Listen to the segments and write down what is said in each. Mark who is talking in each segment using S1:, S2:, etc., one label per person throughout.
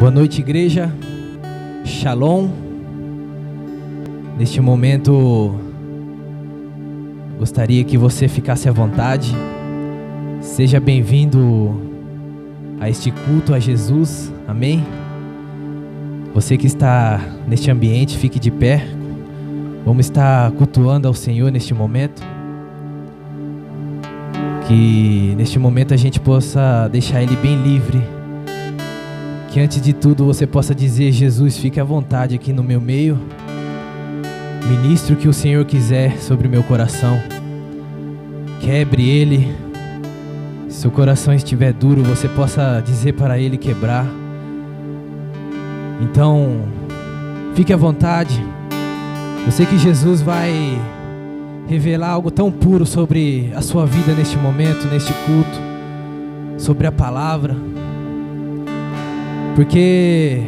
S1: Boa noite, igreja. Shalom. Neste momento, gostaria que você ficasse à vontade. Seja bem-vindo a este culto a Jesus. Amém? Você que está neste ambiente, fique de pé. Vamos estar cultuando ao Senhor neste momento. Que neste momento a gente possa deixar Ele bem livre. Que antes de tudo você possa dizer: Jesus, fique à vontade aqui no meu meio. Ministre o que o Senhor quiser sobre o meu coração. Quebre ele. Se seu coração estiver duro, você possa dizer para ele quebrar. Então, fique à vontade. Eu sei que Jesus vai revelar algo tão puro sobre a sua vida neste momento, neste culto, sobre a palavra. Porque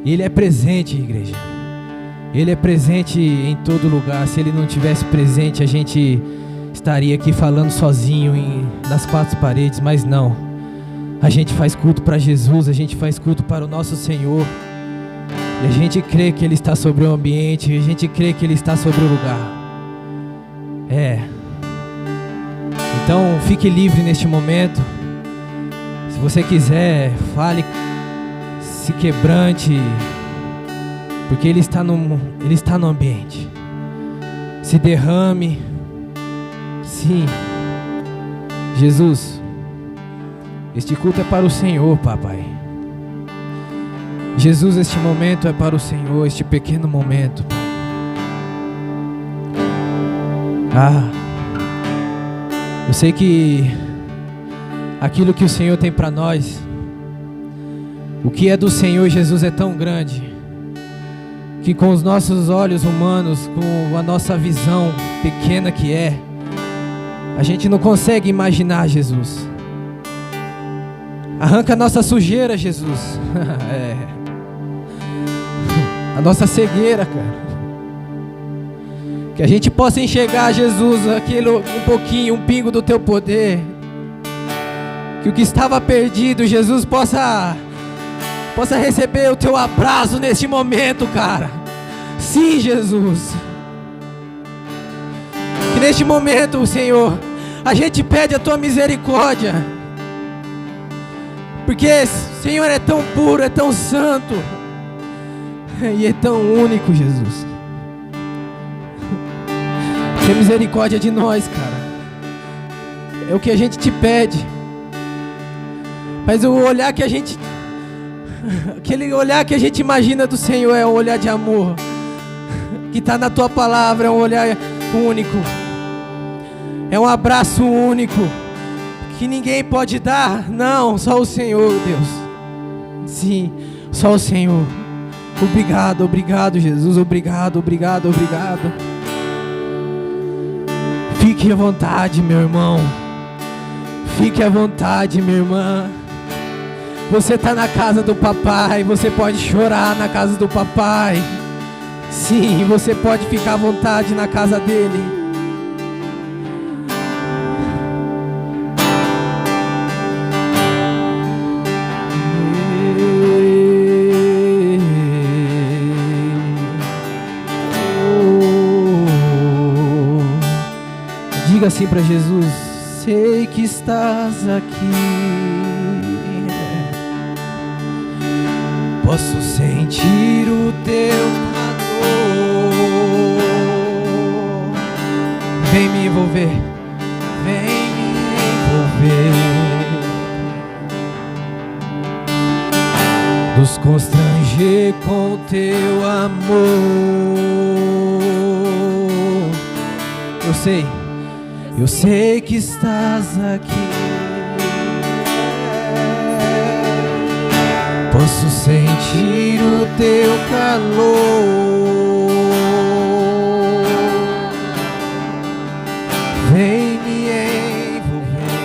S1: Ele é presente, igreja. Ele é presente em todo lugar. Se Ele não tivesse presente, a gente estaria aqui falando sozinho nas quatro paredes. Mas não. A gente faz culto para Jesus, a gente faz culto para o nosso Senhor. E a gente crê que Ele está sobre o ambiente, a gente crê que Ele está sobre o lugar. Então, fique livre neste momento. Se você quiser, fale, se quebrante, porque Ele está no ambiente. Se derrame. Sim. Jesus, este culto é para o Senhor, papai. Jesus, este momento é para o Senhor, este pequeno momento. Eu sei que aquilo que o Senhor tem para nós, o que é do Senhor Jesus é tão grande, que com os nossos olhos humanos, com a nossa visão pequena que é, a gente não consegue imaginar, Jesus. Arranca a nossa sujeira, Jesus. A nossa cegueira, cara. Que a gente possa enxergar, Jesus, aquilo um pouquinho, um pingo do Teu poder. Que o que estava perdido, Jesus, possa receber o Teu abraço neste momento, cara. Sim, Jesus. Que neste momento, Senhor, a gente pede a Tua misericórdia. Porque o Senhor é tão puro, é tão santo. E é tão único, Jesus. Tenha misericórdia de nós, cara. É o que a gente te pede. Mas o olhar que a gente... aquele olhar que a gente imagina do Senhor é um olhar de amor. Que está na Tua palavra, é um olhar único. É um abraço único. Que ninguém pode dar. Não, só o Senhor, Deus. Sim, só o Senhor. Obrigado, obrigado, Jesus. Obrigado, obrigado, obrigado. Fique à vontade, meu irmão. Fique à vontade, minha irmã. Você está na casa do papai. Você pode chorar na casa do papai. Sim, você pode ficar à vontade na casa dele. Diga assim para Jesus: sei que estás aqui. Posso sentir o Teu calor. Vem me envolver, vem me envolver. Nos constranger com Teu amor. Eu sei que estás aqui. Posso sentir o Teu calor. Vem me envolver.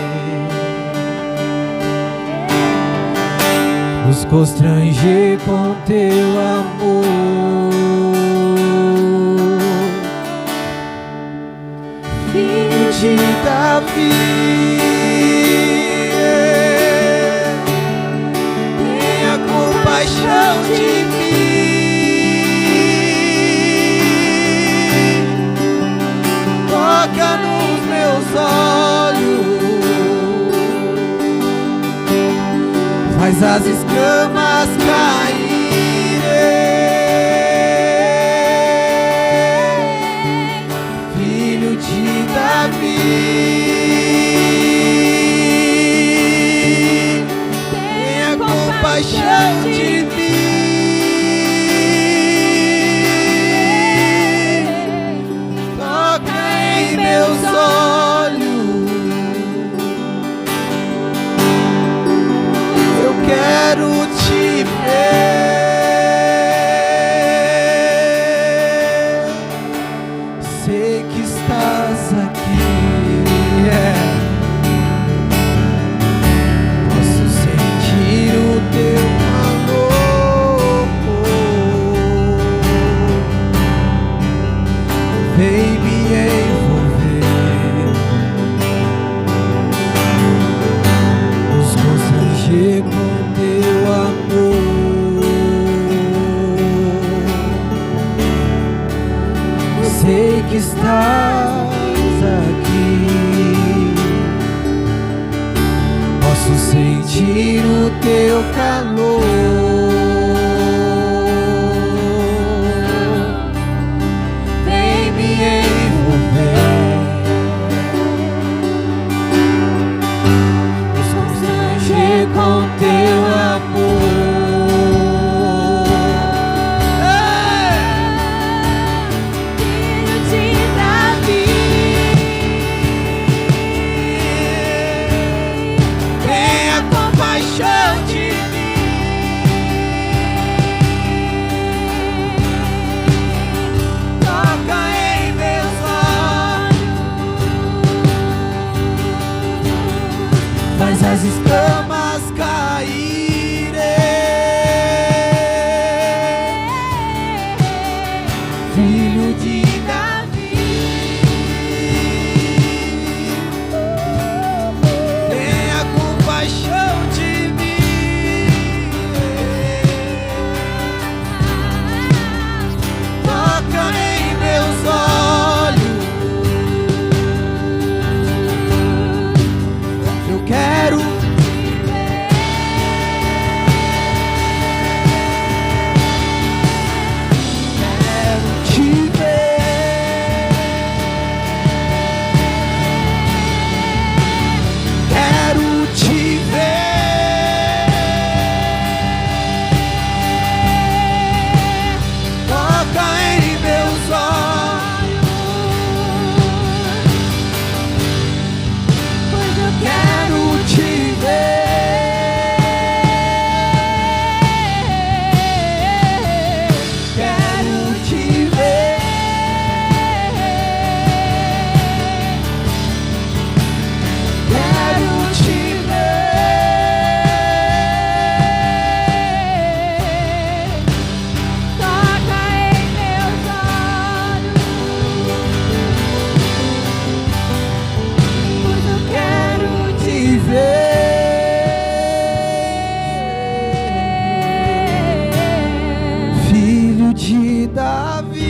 S1: Nos constranger com Teu amor. De Davi, tenha compaixão. de mim, toca nos meus olhos, faz as escamas caírem, Filho de Davi, tenha compaixão de mim, toca em meus olhos, eu quero te ver, sei que estás aqui, posso sentir o teu calor, vem me envolver, nos constranger com teu amor, sei que estás aqui, posso sentir o teu calor, vem me envolver, nos constranger com teu amor. Faz as escamas caírem, Filho de Davi, tenha compaixão de mim, toca em meus olhos, eu quero te ver, quero te ver, toca em meus olhos, pois eu quero te ver, quero te ver, quero te ver, toca em meus olhos, pois eu quero te ver, Filho de Davi,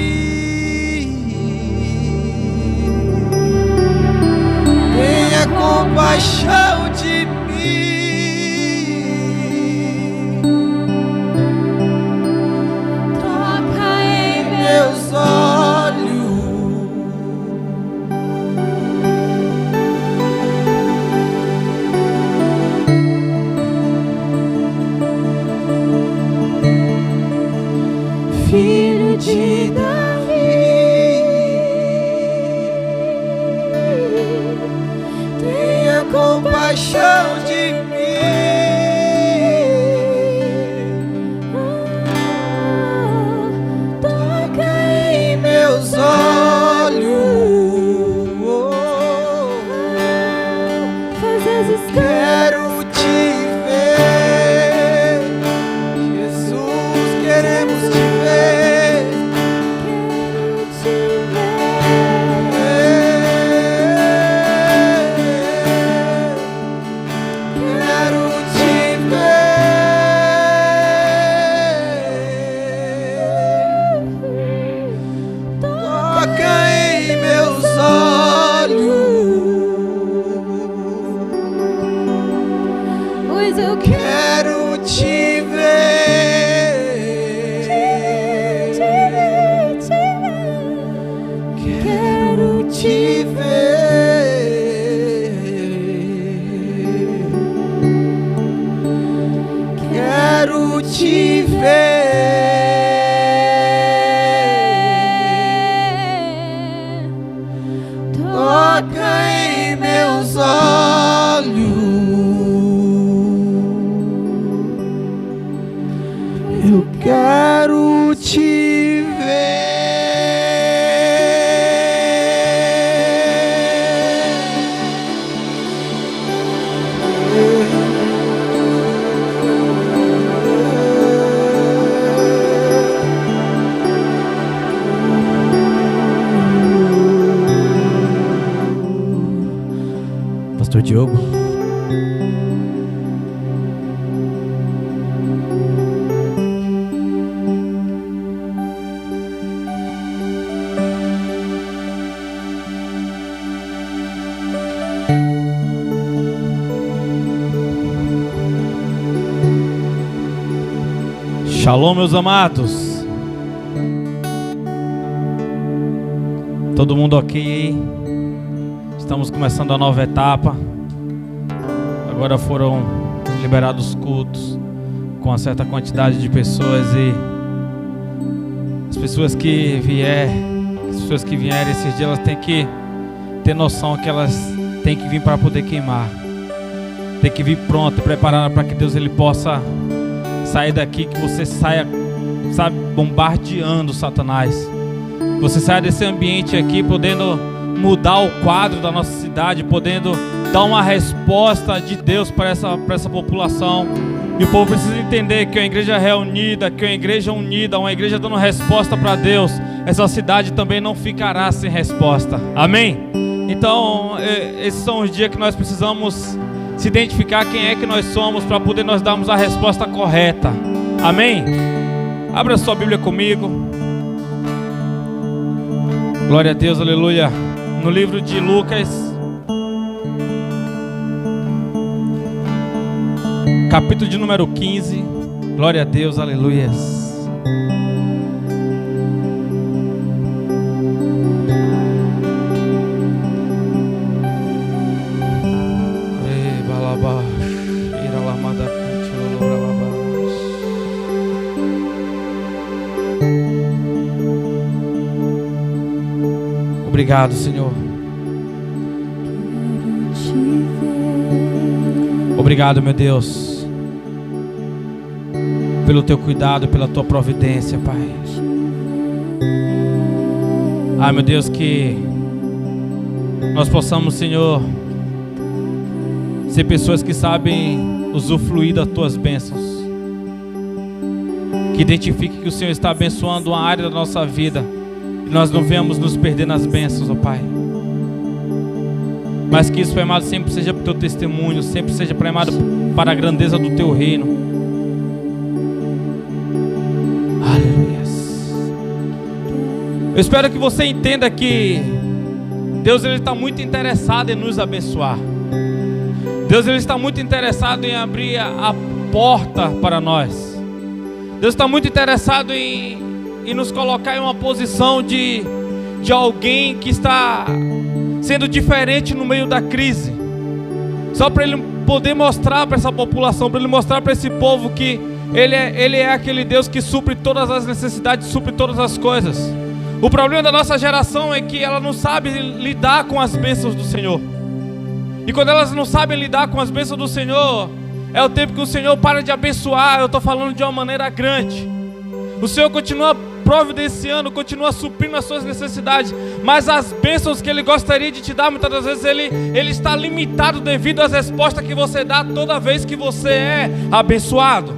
S1: tenha compaixão de mim, toca em meus olhos, Filho de Davi, tenha compaixão de mim, toca em meus olhos, faz as escamas, quero te ver, Jesus, queremos te ver, quero te ver. Toca em meus olhos. Eu quero te ver. Pastor Diogo.
S2: Shalom, meus amados. Todo mundo ok aí? Estamos começando a nova etapa. Agora foram liberados cultos com uma certa quantidade de pessoas, e as pessoas que vierem esses dias, elas têm que ter noção que elas têm que vir para poder queimar. Tem que vir pronta, preparada para que Deus ele possa sair daqui, que você saia, sabe, bombardeando Satanás. Você saia desse ambiente aqui podendo mudar o quadro da nossa cidade, podendo dar uma resposta de Deus para essa população. E o povo precisa entender que é uma igreja reunida, que é uma igreja unida, uma igreja dando resposta para Deus. Essa cidade também não ficará sem resposta. Amém? Então, esses são os dias que nós precisamos se identificar quem é que nós somos, para poder nós darmos a resposta correta. Amém? Abra sua Bíblia comigo. Glória a Deus, aleluia. No livro de Lucas, capítulo de número 15. Glória a Deus, aleluias. Obrigado, Senhor. Obrigado, meu Deus, pelo teu cuidado, pela tua providência, Pai. Ai, meu Deus, que nós possamos, Senhor, ser pessoas que sabem usufruir das tuas bênçãos, que identifique que o Senhor está abençoando uma área da nossa vida, e nós não venhamos nos perder nas bênçãos, ó Pai. Mas que isso, Pai amado, sempre seja para o teu testemunho, sempre seja, Pai amado, para a grandeza do teu reino. Aleluias. Eu espero que você entenda que Deus ele está muito interessado em nos abençoar. Deus ele está muito interessado em abrir a porta para nós. Deus está muito interessado em nos colocar em uma posição de alguém que está sendo diferente no meio da crise, só para Ele poder mostrar para essa população, para Ele mostrar para esse povo que Ele é aquele Deus que supre todas as necessidades, supre todas as coisas. O problema da nossa geração é que ela não sabe lidar com as bênçãos do Senhor, e quando elas não sabem lidar com as bênçãos do Senhor, é o tempo que o Senhor para de abençoar. Eu estou falando de uma maneira grande. O Senhor continua providenciando, continua suprindo as suas necessidades, mas as bênçãos que Ele gostaria de te dar, muitas das vezes Ele está limitado devido às respostas que você dá toda vez que você é abençoado.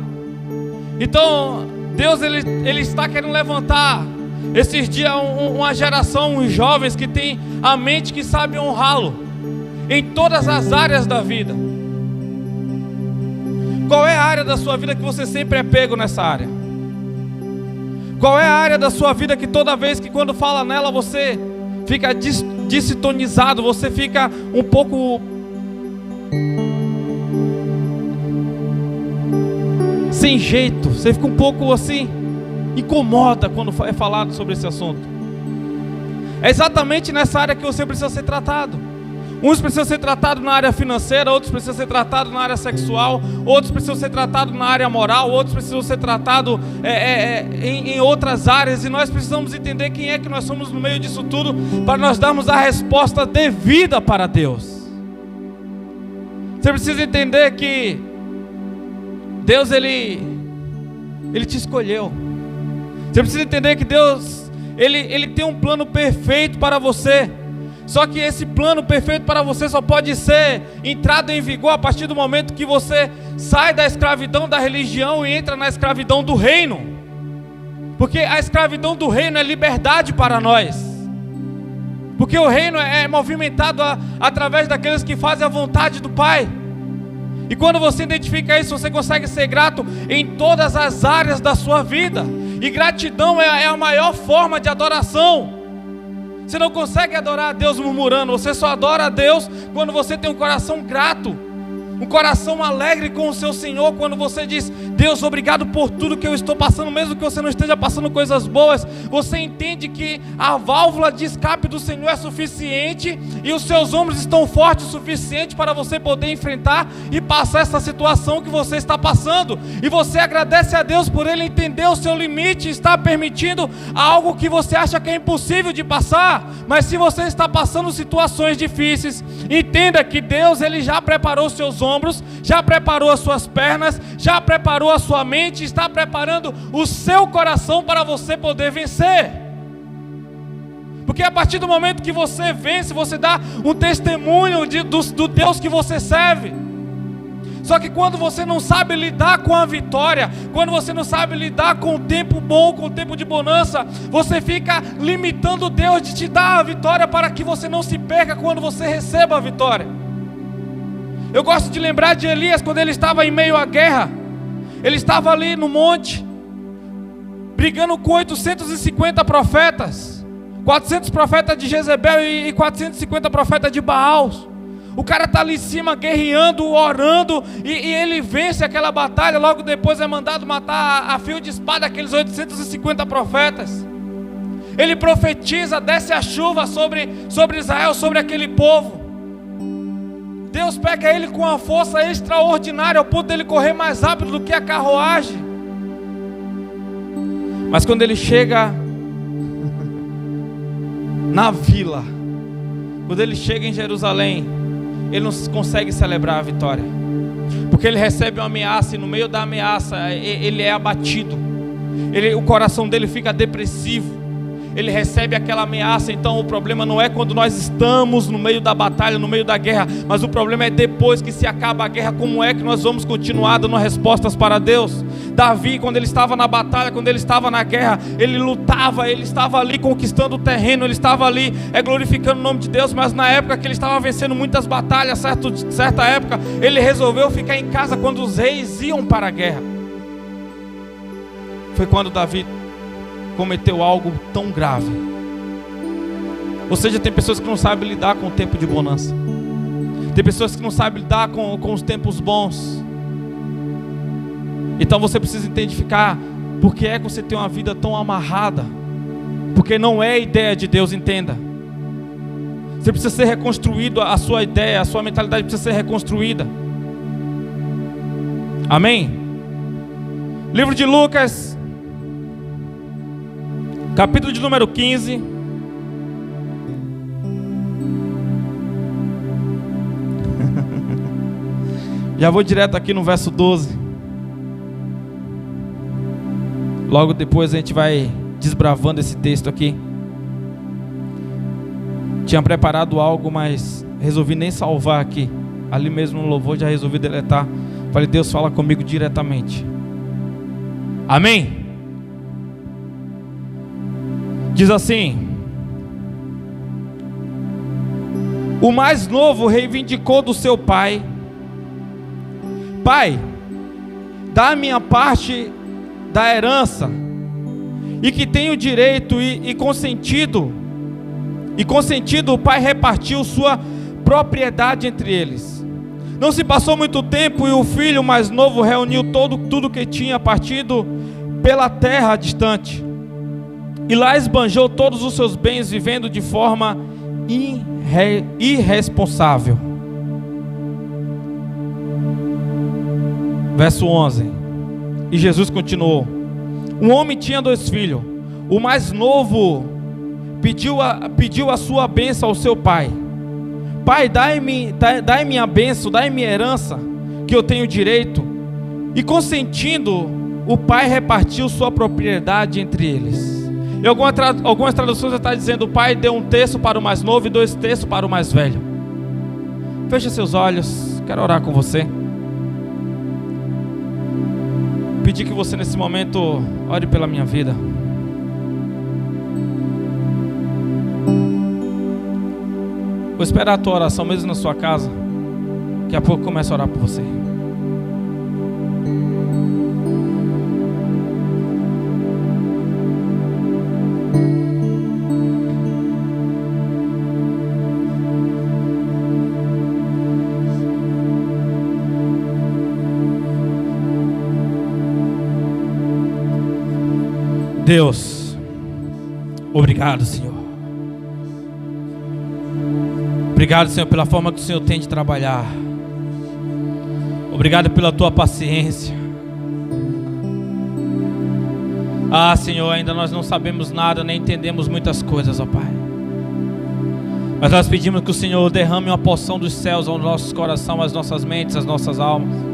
S2: Então Deus ele está querendo levantar esses dias uma geração, uns jovens que tem a mente que sabe honrá-lo em todas as áreas da vida. Qual é a área da sua vida que você sempre é pego nessa área? Qual é a área da sua vida que toda vez que quando fala nela você fica desintonizado, você fica um pouco sem jeito, você fica um pouco assim, incomoda quando é falado sobre esse assunto? É exatamente nessa área que você precisa ser tratado. Uns precisam ser tratados na área financeira, outros precisam ser tratados na área sexual, outros precisam ser tratados na área moral, outros precisam ser tratados em outras áreas. E nós precisamos entender quem é que nós somos no meio disso tudo, para nós darmos a resposta devida para Deus. Você precisa entender que Deus, Ele te escolheu. Você precisa entender que Deus, Ele tem um plano perfeito para você. Só que esse plano perfeito para você só pode ser entrado em vigor a partir do momento que você sai da escravidão da religião e entra na escravidão do reino. Porque a escravidão do reino é liberdade para nós. Porque o reino é movimentado através daqueles que fazem a vontade do Pai. E quando você identifica isso, você consegue ser grato em todas as áreas da sua vida. E gratidão é a maior forma de adoração. Você não consegue adorar a Deus murmurando. Você só adora a Deus quando você tem um coração grato, um coração alegre com o seu Senhor. Quando você diz: Deus, obrigado por tudo que eu estou passando, mesmo que você não esteja passando coisas boas. Você entende que a válvula de escape do Senhor é suficiente e os seus ombros estão fortes o suficiente para você poder enfrentar e passar essa situação que você está passando. E você agradece a Deus por Ele entender o seu limite e estar permitindo algo que você acha que é impossível de passar. Mas se você está passando situações difíceis, entenda que Deus, Ele já preparou os seus ombros, já preparou as suas pernas, já preparou a sua mente, está preparando o seu coração para você poder vencer. Porque a partir do momento que você vence, você dá um testemunho do Deus que você serve. Só que quando você não sabe lidar com a vitória, quando você não sabe lidar com o tempo bom, com o tempo de bonança, você fica limitando Deus de te dar a vitória, para que você não se perca quando você receba a vitória. Eu gosto de lembrar de Elias, quando ele estava em meio à guerra. Ele estava ali no monte, brigando com 850 profetas, 400 profetas de Jezebel e 450 profetas de Baal. O cara está ali em cima guerreando, orando, e ele vence aquela batalha. Logo depois é mandado matar a fio de espada aqueles 850 profetas. Ele profetiza, desce a chuva sobre Israel, sobre aquele povo. Deus pega ele com uma força extraordinária, ao ponto dele correr mais rápido do que a carruagem. Mas quando ele chega na vila, quando ele chega em Jerusalém, ele não consegue celebrar a vitória, porque ele recebe uma ameaça, e no meio da ameaça ele é abatido. O coração dele fica depressivo. Ele recebe aquela ameaça. Então o problema não é quando nós estamos no meio da batalha, no meio da guerra, mas o problema é depois que se acaba a guerra. Como é que nós vamos continuar dando respostas para Deus? Davi, quando ele estava na batalha, quando ele estava na guerra, ele lutava, ele estava ali conquistando o terreno, ele estava ali glorificando o nome de Deus. Mas na época que ele estava vencendo muitas batalhas, certa época, ele resolveu ficar em casa quando os reis iam para a guerra. Foi quando Davi cometeu algo tão grave. Ou seja, tem pessoas que não sabem lidar com o tempo de bonança. Tem pessoas que não sabem lidar com os tempos bons. Então você precisa identificar por que é que você tem uma vida tão amarrada. Porque não é ideia de Deus, entenda. Você precisa ser reconstruído, a sua ideia, a sua mentalidade precisa ser reconstruída. Amém? Livro de Lucas, capítulo de número 15. Já vou direto aqui no verso 12. Logo depois a gente vai desbravando esse texto aqui. Tinha preparado algo, mas resolvi nem salvar aqui. Ali mesmo no louvor já resolvi deletar. Falei: Deus, fala comigo diretamente. Amém? Diz assim: o mais novo reivindicou do seu pai: Pai, dá a minha parte da herança. E que tenho direito e consentido. E consentido, o pai repartiu sua propriedade entre eles. Não se passou muito tempo e o filho mais novo reuniu tudo que tinha partido pela terra distante. E lá esbanjou todos os seus bens, vivendo de forma irresponsável. Verso 11. E Jesus continuou: um homem tinha 2 filhos. O mais novo pediu a sua bênção ao seu pai. Pai, dai-me a bênção, dai-me a herança, que eu tenho direito. E consentindo, o pai repartiu sua propriedade entre eles. Em algumas traduções está dizendo: o pai deu 1/3 para o mais novo e 2/3 para o mais velho. Feche seus olhos, quero orar com você. Pedir que você nesse momento ore pela minha vida. Vou esperar a tua oração mesmo na sua casa. Daqui a pouco eu começo a orar por você. Deus, obrigado, Senhor. Obrigado, Senhor, pela forma que o Senhor tem de trabalhar. Obrigado pela tua paciência. Ah, Senhor, ainda nós não sabemos nada, nem entendemos muitas coisas, ó Pai. Mas nós pedimos que o Senhor derrame uma porção dos céus aos nossos corações, às nossas mentes, às nossas almas.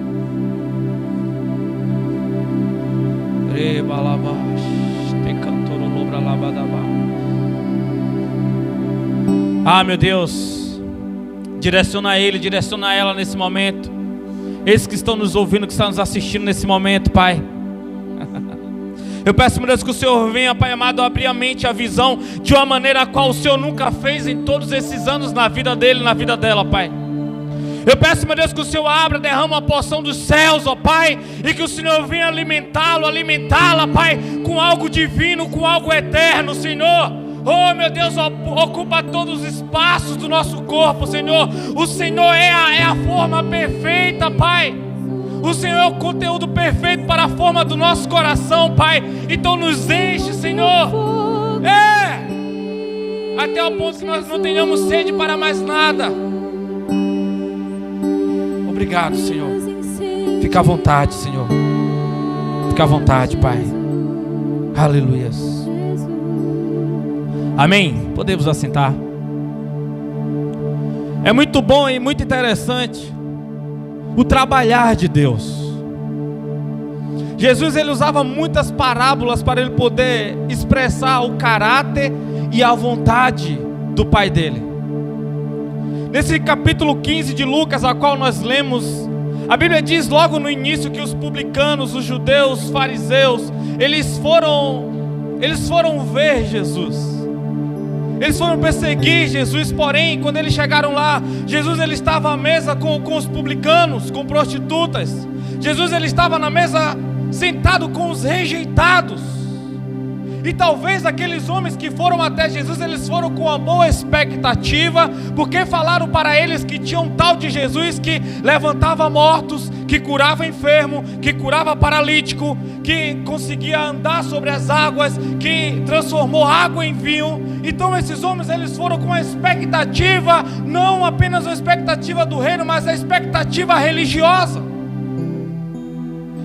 S2: Ah, meu Deus, direciona ele, direciona ela nesse momento. Esses que estão nos ouvindo, que estão nos assistindo nesse momento, Pai. Eu peço, meu Deus, que o Senhor venha, Pai amado, abrir a mente, a visão, de uma maneira a qual o Senhor nunca fez em todos esses anos na vida dele, na vida dela, Pai. Eu peço, meu Deus, que o Senhor abra, derrama uma porção dos céus, ó Pai, e que o Senhor venha alimentá-lo, alimentá-la, Pai, com algo divino, com algo eterno, Senhor. Oh, meu Deus, ocupa todos os espaços do nosso corpo, Senhor. O Senhor é a forma perfeita, Pai. O Senhor é o conteúdo perfeito para a forma do nosso coração, Pai. Então nos enche, Senhor. Até o ponto que nós não tenhamos sede para mais nada. Obrigado, Senhor. Fica à vontade, Senhor. Fica à vontade, Pai. Aleluias. Amém? Podemos assentar. É muito bom e muito interessante o trabalhar de Deus. Jesus, ele usava muitas parábolas para ele poder expressar o caráter e a vontade do Pai dele. Nesse capítulo 15 de Lucas, a qual nós lemos, a Bíblia diz logo no início que os publicanos, os judeus, os fariseus, eles foram ver Jesus. Eles foram perseguir Jesus, porém, quando eles chegaram lá, Jesus ele estava à mesa com os publicanos, com prostitutas. Jesus ele estava na mesa sentado com os rejeitados. E talvez aqueles homens que foram até Jesus, eles foram com uma boa expectativa, porque falaram para eles que tinha um tal de Jesus que levantava mortos, que curava enfermo, que curava paralítico, que conseguia andar sobre as águas, que transformou água em vinho. Então esses homens eles foram com a expectativa, não apenas a expectativa do reino, mas a expectativa religiosa.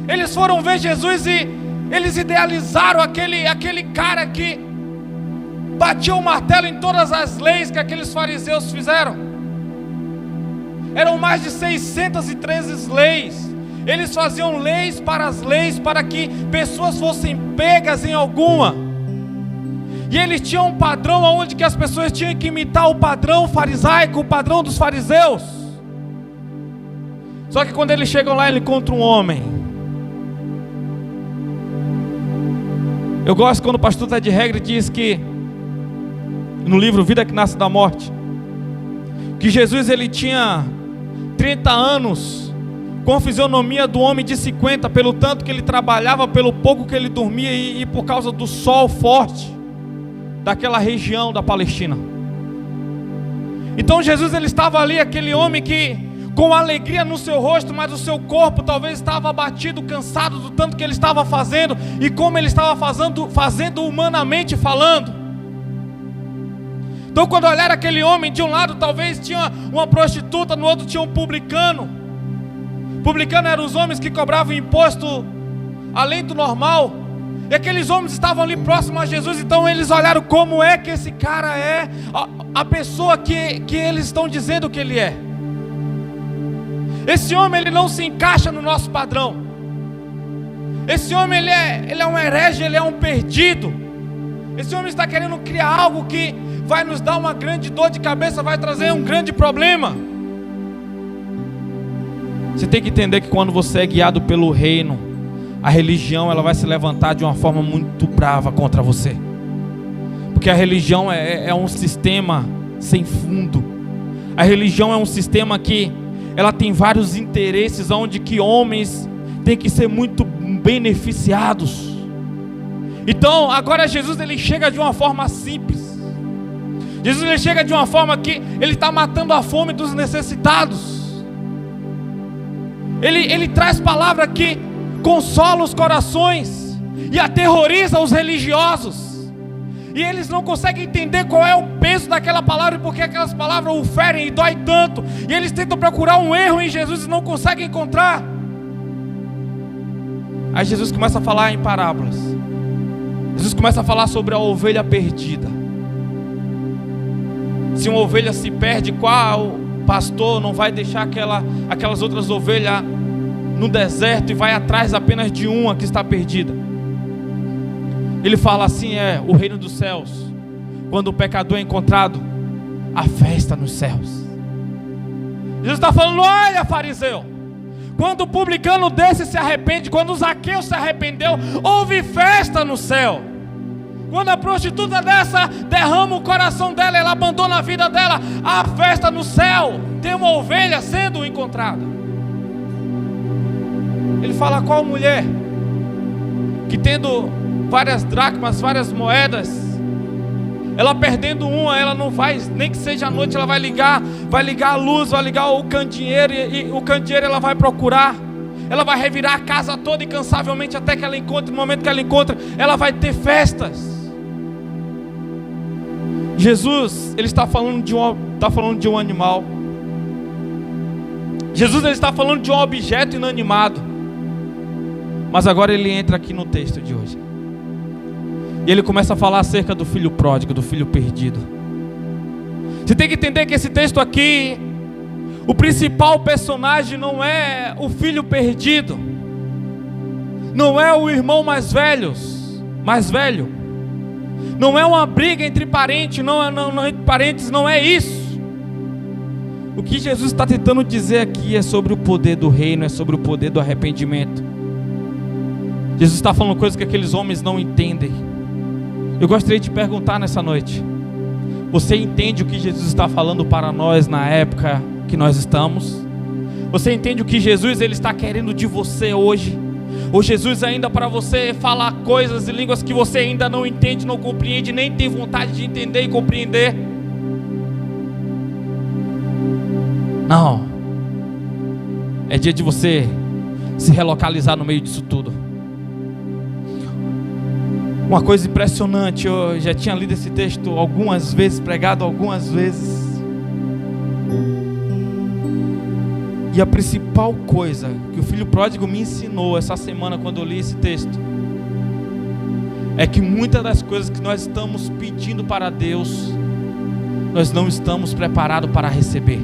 S2: Eles foram ver Jesus e eles idealizaram aquele cara que batia o martelo em todas as leis que aqueles fariseus fizeram. Eram mais de 613 leis. Eles faziam leis para que pessoas fossem pegas em alguma. E eles tinham um padrão onde que as pessoas tinham que imitar o padrão farisaico, o padrão dos fariseus. Só que quando eles chegam lá, eles encontram um homem. Eu gosto quando o pastor Ted Regre diz que, no livro Vida que Nasce da Morte, que Jesus ele tinha 30 anos, com a fisionomia do homem de 50, pelo tanto que ele trabalhava, pelo pouco que ele dormia e por causa do sol forte daquela região da Palestina. Então Jesus ele estava ali, aquele homem que com alegria no seu rosto, mas o seu corpo talvez estava abatido, cansado do tanto que ele estava fazendo e como ele estava fazendo humanamente falando. Então quando olharam aquele homem, de um lado talvez tinha uma prostituta, no outro tinha um publicano. Publicano eram os homens que cobravam imposto além do normal. E aqueles homens estavam ali próximos a Jesus. Então eles olharam como é que esse cara é a pessoa que eles estão dizendo que ele é. Esse homem, ele não se encaixa no nosso padrão. Esse homem, ele é um herege, ele é um perdido. Esse homem está querendo criar algo que vai nos dar uma grande dor de cabeça, vai trazer um grande problema. Você tem que entender que quando você é guiado pelo reino, a religião, ela vai se levantar de uma forma muito brava contra você. Porque a religião é um sistema sem fundo. A religião é um sistema que ela tem vários interesses, onde que homens têm que ser muito beneficiados. Então agora Jesus, ele chega de uma forma simples. Jesus, ele chega de uma forma que ele está matando a fome dos necessitados. Ele traz palavra que consola os corações e aterroriza os religiosos. E eles não conseguem entender qual é o peso daquela palavra, porque aquelas palavras o ferem e dói tanto. E eles tentam procurar um erro em Jesus e não conseguem encontrar. Aí Jesus começa a falar em parábolas. Jesus começa a falar sobre a ovelha perdida. Se uma ovelha se perde, qual pastor não vai deixar aquelas outras ovelhas no deserto e vai atrás apenas de uma que está perdida? Ele fala assim: o reino dos céus, quando o pecador é encontrado, há festa nos céus. Jesus está falando: olha, fariseu, quando o publicano desse se arrepende, quando o Zaqueu se arrependeu, houve festa no céu. Quando a prostituta dessa derrama o coração dela, ela abandona a vida dela, há festa no céu, tem uma ovelha sendo encontrada. Ele fala: qual mulher que tendo várias dracmas, várias moedas, ela perdendo uma, ela não vai, nem que seja à noite, ela vai ligar a luz, vai ligar o candeeiro, e o candeeiro ela vai procurar, ela vai revirar a casa toda incansavelmente até que ela encontre. No momento que ela encontra, ela vai ter festas. Jesus, ele está falando de um animal. Jesus, ele está falando de um objeto inanimado. Mas agora ele entra aqui no texto de hoje. E ele começa a falar acerca do filho pródigo, do filho perdido. Você tem que entender que esse texto aqui, o principal personagem não é o filho perdido, não é o irmão mais velho, não é uma briga entre parentes, não é isso. O que Jesus está tentando dizer aqui é sobre o poder do reino, é sobre o poder do arrependimento. Jesus está falando coisas que aqueles homens não entendem. Eu gostaria de perguntar nessa noite: você entende o que Jesus está falando para nós na época que nós estamos? Você entende o que Jesus, ele está querendo de você hoje? Ou Jesus ainda para você falar coisas e línguas que você ainda não entende, não compreende, nem tem vontade de entender e compreender? Não. É dia de você se relocalizar no meio disso tudo. Uma coisa impressionante, eu já tinha lido esse texto algumas vezes, pregado algumas vezes. E a principal coisa que o filho pródigo me ensinou essa semana, quando eu li esse texto, é que muitas das coisas que nós estamos pedindo para Deus, nós não estamos preparados para receber.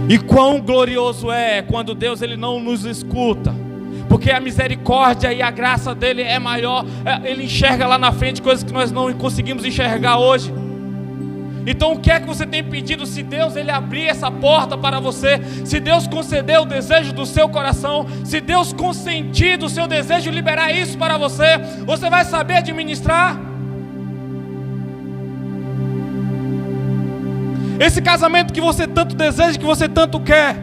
S2: E quão glorioso é quando Deus, ele não nos escuta, porque a misericórdia e a graça dele é maior. Ele enxerga lá na frente coisas que nós não conseguimos enxergar hoje. Então o que é que você tem pedido? Se Deus, ele abrir essa porta para você, se Deus conceder o desejo do seu coração, se Deus consentir do seu desejo e liberar isso para você, você vai saber administrar. Esse casamento que você tanto deseja, que você tanto quer,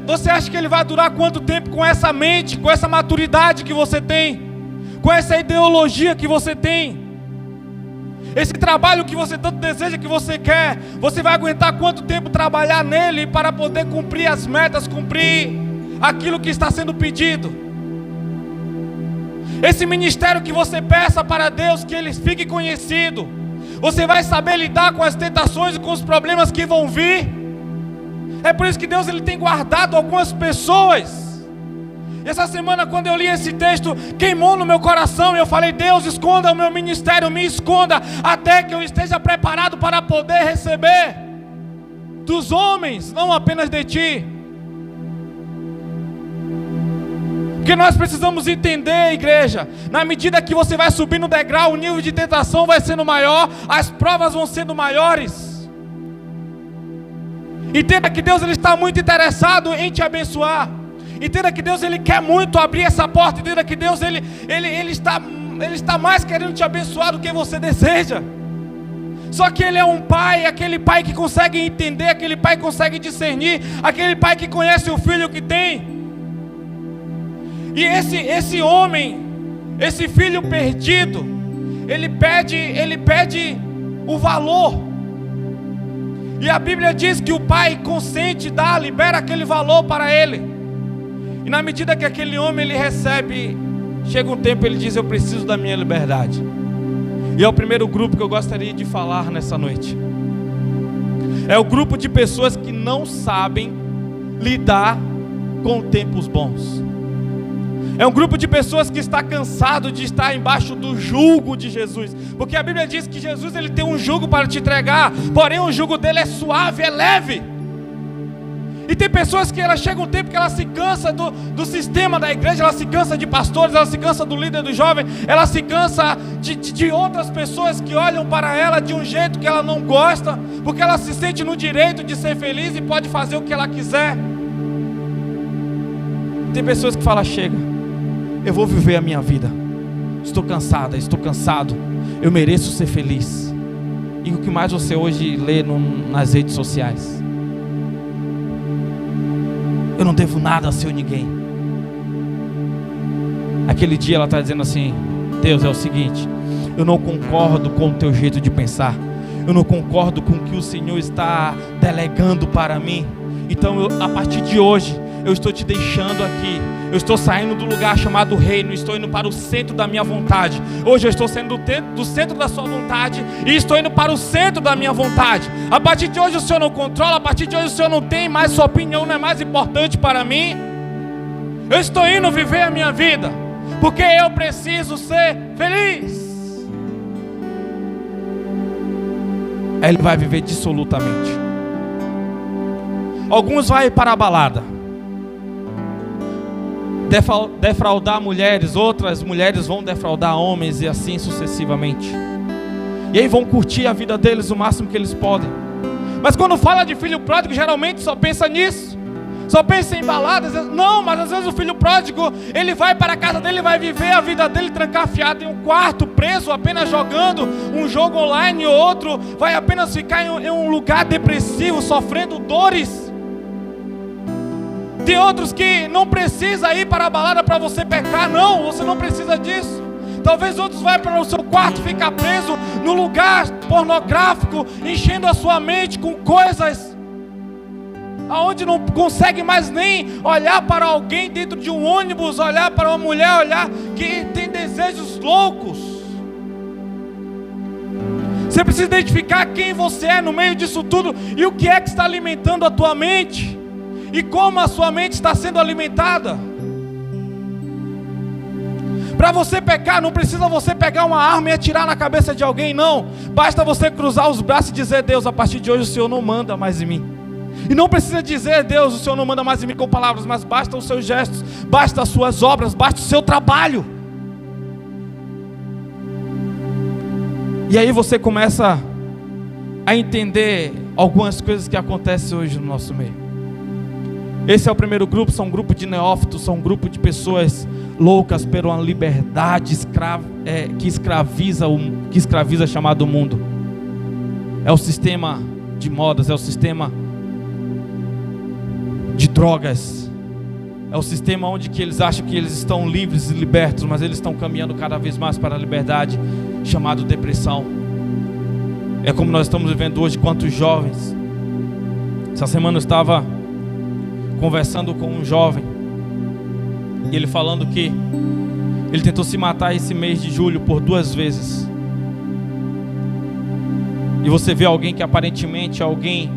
S2: você acha que ele vai durar quanto tempo com essa mente, com essa maturidade que você tem, com essa ideologia que você tem? Esse trabalho que você tanto deseja, que você quer, você vai aguentar quanto tempo trabalhar nele para poder cumprir as metas, cumprir aquilo que está sendo pedido? Esse ministério que você peça para Deus, que ele fique conhecido. Você vai saber lidar com as tentações e com os problemas que vão vir. É por isso que Deus ele tem guardado algumas pessoas. Essa semana, quando eu li esse texto, queimou no meu coração. E eu falei: Deus, esconda o meu ministério, me esconda, até que eu esteja preparado para poder receber dos homens, não apenas de ti. Porque nós precisamos entender, igreja, na medida que você vai subir no degrau, o nível de tentação vai sendo maior, as provas vão sendo maiores. Entenda que Deus ele está muito interessado em te abençoar. Entenda que Deus ele quer muito abrir essa porta. Entenda que Deus ele está mais querendo te abençoar do que você deseja. Só que Ele é um pai, aquele pai que consegue entender, aquele pai que consegue discernir, aquele pai que conhece o filho que tem. E esse homem, esse filho perdido, ele pede o valor. E a Bíblia diz que o pai consente, libera aquele valor para ele. E na medida que aquele homem ele recebe, chega um tempo ele diz: eu preciso da minha liberdade. E é o primeiro grupo que eu gostaria de falar nessa noite. É o grupo de pessoas que não sabem lidar com tempos bons. É um grupo de pessoas que está cansado de estar embaixo do jugo de Jesus. Porque a Bíblia diz que Jesus ele tem um jugo para te entregar, porém o jugo dele é suave, é leve. E tem pessoas que chega um tempo que ela se cansa do sistema da igreja, ela se cansa de pastores, ela se cansa do líder do jovem, ela se cansa de outras pessoas que olham para ela de um jeito que ela não gosta, porque ela se sente no direito de ser feliz e pode fazer o que ela quiser. Tem pessoas que falam: chega, eu vou viver a minha vida, estou cansada, estou cansado, eu mereço ser feliz. E o que mais você hoje lê nas redes sociais? Eu não devo nada a seu ninguém. Aquele dia ela está dizendo assim: Deus, é o seguinte, eu não concordo com o teu jeito de pensar, eu não concordo com o que o Senhor está delegando para mim. Então a partir de hoje eu estou te deixando aqui. Eu estou saindo do lugar chamado reino, estou indo para o centro da minha vontade. Hoje eu estou saindo do centro da sua vontade e estou indo para o centro da minha vontade. A partir de hoje o Senhor não controla, a partir de hoje o Senhor não tem mais, sua opinião não é mais importante para mim. Eu estou indo viver a minha vida, porque eu preciso ser feliz. Aí ele vai viver dissolutamente. Alguns vão para a balada, defraudar mulheres, outras mulheres vão defraudar homens e assim sucessivamente. E aí vão curtir a vida deles o máximo que eles podem. Mas quando fala de filho pródigo, geralmente só pensa nisso, só pensa em baladas. Não, mas às vezes o filho pródigo, ele vai para a casa dele, vai viver a vida dele trancafiado em um quarto, preso, apenas jogando um jogo online, ou outro vai apenas ficar em um lugar depressivo, sofrendo dores. Tem outros que não precisa ir para a balada para você pecar. Não, você não precisa disso. Talvez outros vão para o seu quarto, ficar preso no lugar pornográfico, enchendo a sua mente com coisas aonde não consegue mais nem olhar para alguém dentro de um ônibus, olhar para uma mulher, olhar que tem desejos loucos. Você precisa identificar quem você é no meio disso tudo e o que é que está alimentando a tua mente. E como a sua mente está sendo alimentada. Para você pecar, não precisa você pegar uma arma e atirar na cabeça de alguém, não. Basta você cruzar os braços e dizer: Deus, a partir de hoje o Senhor não manda mais em mim. E não precisa dizer: Deus, o Senhor não manda mais em mim com palavras, mas basta os seus gestos, basta as suas obras, basta o seu trabalho. E aí você começa a entender algumas coisas que acontecem hoje no nosso meio. Esse é o primeiro grupo, são um grupo de neófitos, são um grupo de pessoas loucas por uma liberdade que escraviza chamado mundo. É o sistema de modas, é o sistema de drogas, é o sistema onde que eles acham que eles estão livres e libertos, mas eles estão caminhando cada vez mais para a liberdade, chamado depressão. É como nós estamos vivendo hoje, quantos jovens. Essa semana eu estava conversando com um jovem, e ele falando que Ele tentou se matar esse mês de julho por 2 vezes. E você vê alguém que aparentemente é alguém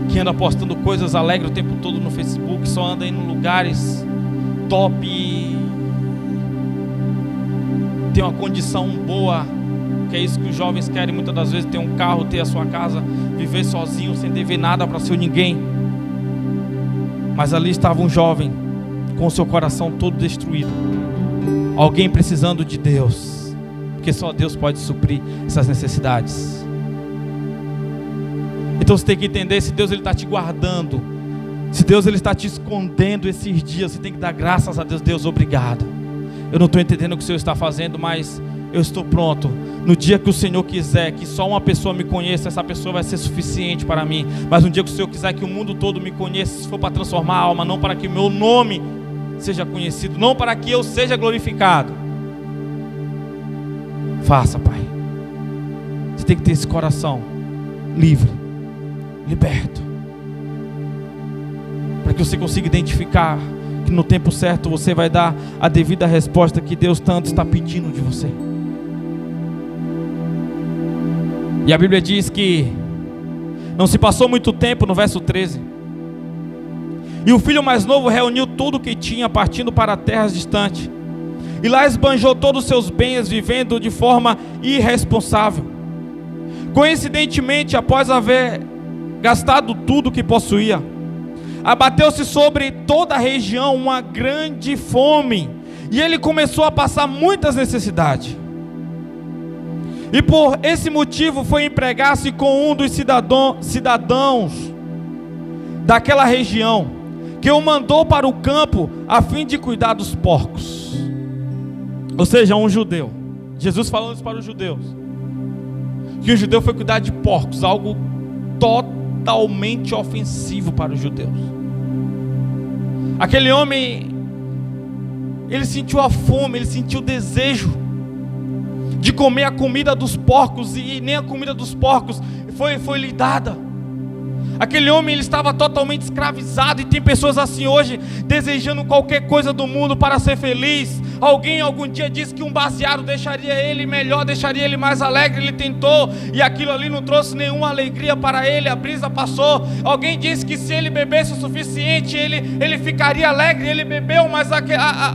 S2: que anda postando coisas alegres o tempo todo no Facebook, só anda indo em lugares top, tem uma condição boa, que é isso que os jovens querem muitas das vezes, ter um carro, ter a sua casa, viver sozinho, sem dever nada para seu ninguém. Mas ali estava um jovem com o seu coração todo destruído, alguém precisando de Deus, porque só Deus pode suprir essas necessidades. Então você tem que entender, se Deus está te guardando, se Deus está te escondendo esses dias, você tem que dar graças a Deus. Deus, obrigado. Eu não estou entendendo o que o Senhor está fazendo, mas eu estou pronto. No dia que o Senhor quiser que só uma pessoa me conheça, essa pessoa vai ser suficiente para mim. Mas no dia que o Senhor quiser que o mundo todo me conheça, se for para transformar a alma, não para que o meu nome seja conhecido, não para que eu seja glorificado, faça, Pai. Você tem que ter esse coração livre, liberto, para que você consiga identificar que no tempo certo você vai dar a devida resposta que Deus tanto está pedindo de você. E a Bíblia diz que não se passou muito tempo, no verso 13, e o filho mais novo reuniu tudo o que tinha, partindo para terras distantes, e lá esbanjou todos os seus bens, vivendo de forma irresponsável. Coincidentemente, após haver gastado tudo que possuía, abateu-se sobre toda a região uma grande fome, e ele começou a passar muitas necessidades. E por esse motivo foi empregar-se com um dos cidadãos daquela região, que o mandou para o campo a fim de cuidar dos porcos. Ou seja, um judeu. Jesus falando isso para os judeus, que o judeu foi cuidar de porcos, algo totalmente ofensivo para os judeus. Aquele homem, ele sentiu a fome, ele sentiu o desejo de comer a comida dos porcos, e nem a comida dos porcos foi lhe dada. Aquele homem, ele estava totalmente escravizado, e tem pessoas assim hoje, desejando qualquer coisa do mundo para ser feliz. Alguém algum dia disse que um baseado deixaria ele melhor, deixaria ele mais alegre. Ele tentou, e aquilo ali não trouxe nenhuma alegria para ele, a brisa passou. Alguém disse que se ele bebesse o suficiente, ele ficaria alegre. Ele bebeu, mas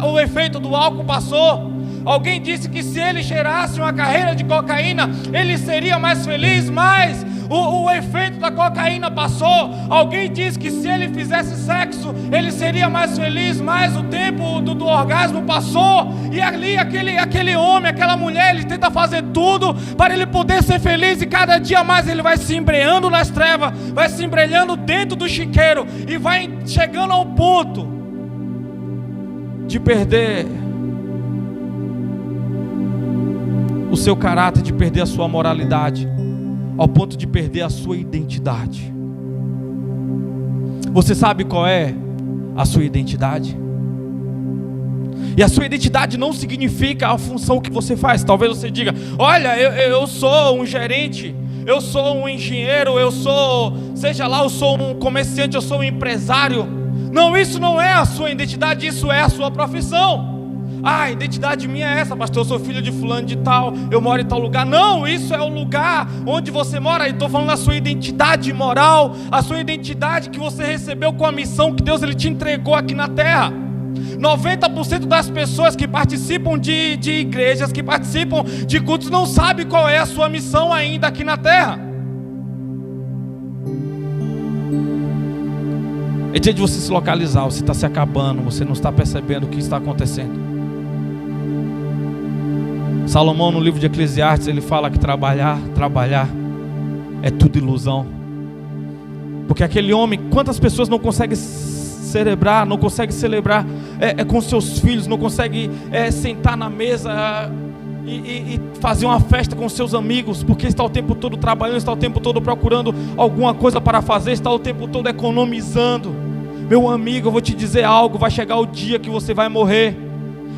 S2: o efeito do álcool passou. Alguém disse que se ele cheirasse uma carreira de cocaína, ele seria mais feliz, mas o efeito da cocaína passou. Alguém disse que se ele fizesse sexo, ele seria mais feliz, mas o tempo do orgasmo passou. E ali aquele homem, aquela mulher, ele tenta fazer tudo para ele poder ser feliz, e cada dia mais ele vai se embreando nas trevas, vai se embrenhando dentro do chiqueiro, e vai chegando ao ponto de perder o seu caráter, de perder a sua moralidade, ao ponto de perder a sua identidade. Você sabe qual é a sua identidade? E a sua identidade não significa a função que você faz. Talvez você diga: olha, eu sou um gerente, eu sou um engenheiro, eu sou, seja lá, eu sou um comerciante, eu sou um empresário. Não, isso não é a sua identidade, isso é a sua profissão. Ah, a identidade minha é essa, pastor, eu sou filho de fulano de tal, eu moro em tal lugar. Não, isso é o lugar onde você mora. E estou falando da sua identidade moral, a sua identidade que você recebeu com a missão que Deus ele te entregou aqui na terra. 90% das pessoas que participam de igrejas, que participam de cultos, não sabem qual é a sua missão ainda aqui na terra. É dia de você se localizar. Você está se acabando, você não está percebendo o que está acontecendo. Salomão, no livro de Eclesiastes, ele fala que trabalhar é tudo ilusão. Porque aquele homem, quantas pessoas não conseguem celebrar com seus filhos, não conseguem sentar na mesa e fazer uma festa com seus amigos, porque está o tempo todo trabalhando, está o tempo todo procurando alguma coisa para fazer, está o tempo todo economizando. Meu amigo, eu vou te dizer algo: vai chegar o dia que você vai morrer.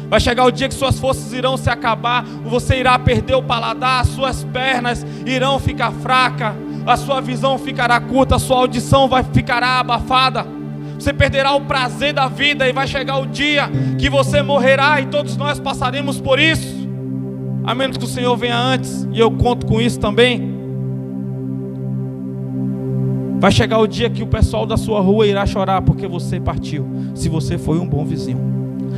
S2: Vai chegar o dia que suas forças irão se acabar, você irá perder o paladar, as suas pernas irão ficar fracas, a sua visão ficará curta, a sua audição ficará abafada. Você perderá o prazer da vida e vai chegar o dia que você morrerá, e todos nós passaremos por isso, a menos que o Senhor venha antes, e eu conto com isso também. Vai chegar o dia que o pessoal da sua rua irá chorar porque você partiu, se você foi um bom vizinho.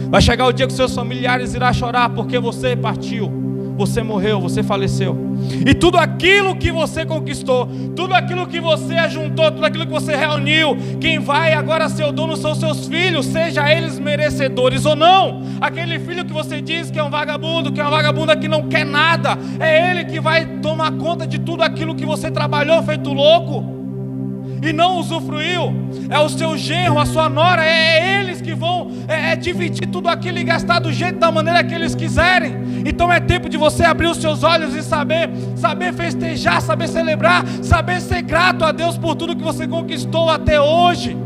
S2: Vai chegar o dia que seus familiares irão chorar porque você partiu, você morreu, você faleceu. E tudo aquilo que você conquistou, tudo aquilo que você ajuntou, tudo aquilo que você reuniu, quem vai agora ser o dono são seus filhos, seja eles merecedores ou não. Aquele filho que você diz que é um vagabundo, que é uma vagabunda que não quer nada, é ele que vai tomar conta de tudo aquilo que você trabalhou feito louco e não usufruiu. É o seu genro, a sua nora, é eles que vão dividir tudo aquilo e gastar do jeito, da maneira que eles quiserem. Então é tempo de você abrir os seus olhos e saber festejar, saber celebrar, saber ser grato a Deus por tudo que você conquistou até hoje.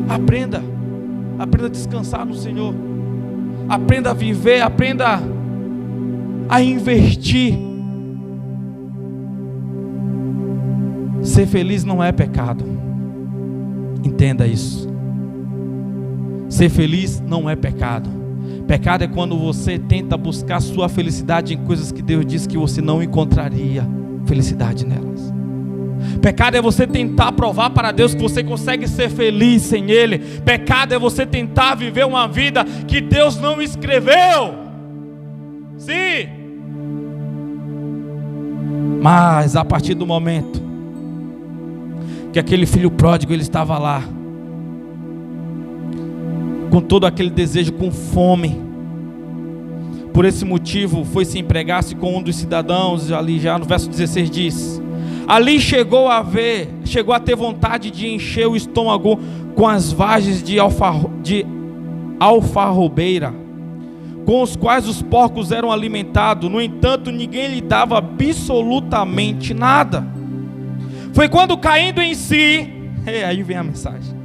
S2: Aprenda a descansar no Senhor, aprenda a viver, aprenda a investir. Ser feliz não é pecado. Entenda isso. Ser feliz não é pecado. Pecado é quando você tenta buscar sua felicidade em coisas que Deus disse que você não encontraria felicidade nelas. Pecado é você tentar provar para Deus que você consegue ser feliz sem Ele. Pecado é você tentar viver uma vida que Deus não escreveu. Sim. Mas a partir do momento que aquele filho pródigo, ele estava lá com todo aquele desejo, com fome, por esse motivo foi se empregar-se com um dos cidadãos. Ali já no verso 16 diz: ali chegou a ter vontade de encher o estômago com as vagens de alfarrobeira, com os quais os porcos eram alimentados. No entanto, ninguém lhe dava absolutamente nada. Foi quando, caindo em si, aí vem a mensagem.